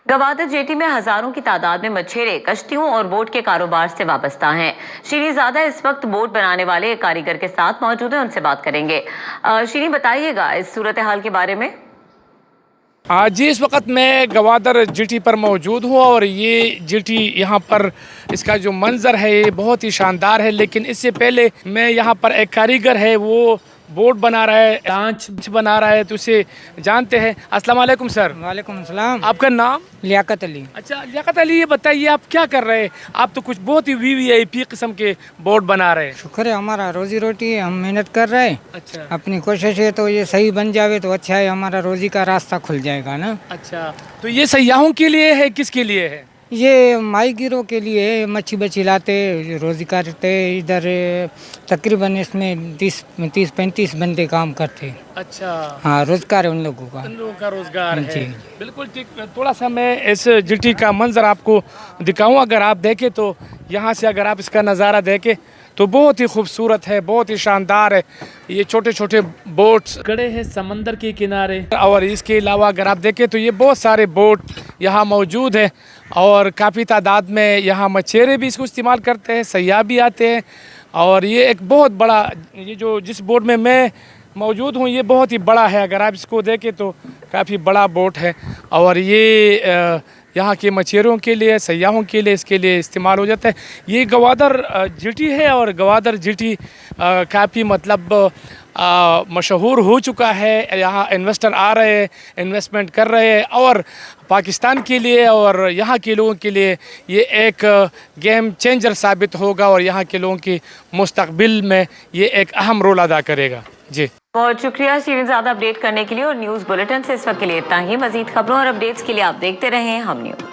Gwadar jetty में हजारों की तादाद में मछेरे कश्तियों और बोट के कारोबार से वाबस्ता हैं। श्रीजादा इस वक्त बोट बनाने वाले एक कारीगर के साथ मौजूद है, उनसे बात करेंगे। श्री बताइएगा इस सूरत हाल के बारे में। जी, इस वक्त मैं गवादर जेटी पर मौजूद हूँ और ये जेटी यहाँ पर इसका जो मंज़र है ये बहुत ही शानदार है। लेकिन इससे पहले मैं यहाँ पर एक कारीगर है, वो बोट बना रहा है, लांच बना रहा है, तो उसे जानते हैं। अस्सलाम वालेकुम सर। वालेकुम सलाम। आपका नाम? लियाकत अली। अच्छा लियाकत अली, ये बताइए आप क्या कर रहे हैं? आप तो कुछ बहुत ही वीवीआईपी किस्म के बोट बना रहे हैं। शुक्र है, हमारा रोजी रोटी है, हम मेहनत कर रहे हैं। अच्छा, अपनी कोशिश है तो ये सही बन जावे तो अच्छा है, हमारा रोजी का रास्ता खुल जाएगा ना। अच्छा, तो ये सयाहों के लिए है, किसके लिए है? ये माही गिरोह के लिए है, मच्छी बच्ची लाते रोजी करते इधर। तकरीबन इसमें 30-35 बंदे काम करते। अच्छा, हाँ, रोजगार है उन लोगों का। उन लोगों का रोजगार है। जी। बिल्कुल ठीक। थोड़ा सा मैं इस जेटी का मंजर आपको दिखाऊं। अगर आप देखें तो यहाँ से अगर आप इसका नज़ारा देखें तो बहुत ही खूबसूरत है, बहुत ही शानदार है। ये छोटे छोटे बोट्स खड़े हैं समंदर के किनारे, और इसके अलावा अगर आप देखें तो ये बहुत सारे बोट यहाँ मौजूद है और काफ़ी तादाद में यहाँ मछेरे भी इसको इस्तेमाल करते हैं, सयाह भी आते हैं। और ये एक बहुत बड़ा, ये जो जिस बोट में मैं मौजूद हूँ ये बहुत ही बड़ा है। अगर आप इसको देखें तो काफ़ी बड़ा बोट है और ये यहाँ के मछेरों के लिए, सयाहों के लिए, इसके लिए इस्तेमाल हो जाता है। ये गवादर जेटी है और गवादर जेटी काफ़ी मतलब मशहूर हो चुका है। यहाँ इन्वेस्टर आ रहे हैं, इन्वेस्टमेंट कर रहे हैं और पाकिस्तान के लिए और यहाँ के लोगों के लिए ये एक गेम चेंजर साबित होगा और यहाँ के लोगों की मुस्तकबिल में ये एक अहम रोल अदा करेगा। जी, बहुत शुक्रिया श्रीजादा अपडेट करने के लिए। और न्यूज़ बुलेटिन से इस वक्त के लिए इतना ही। मजीद खबरों और अपडेट्स के लिए आप देखते रहें हम न्यूज़।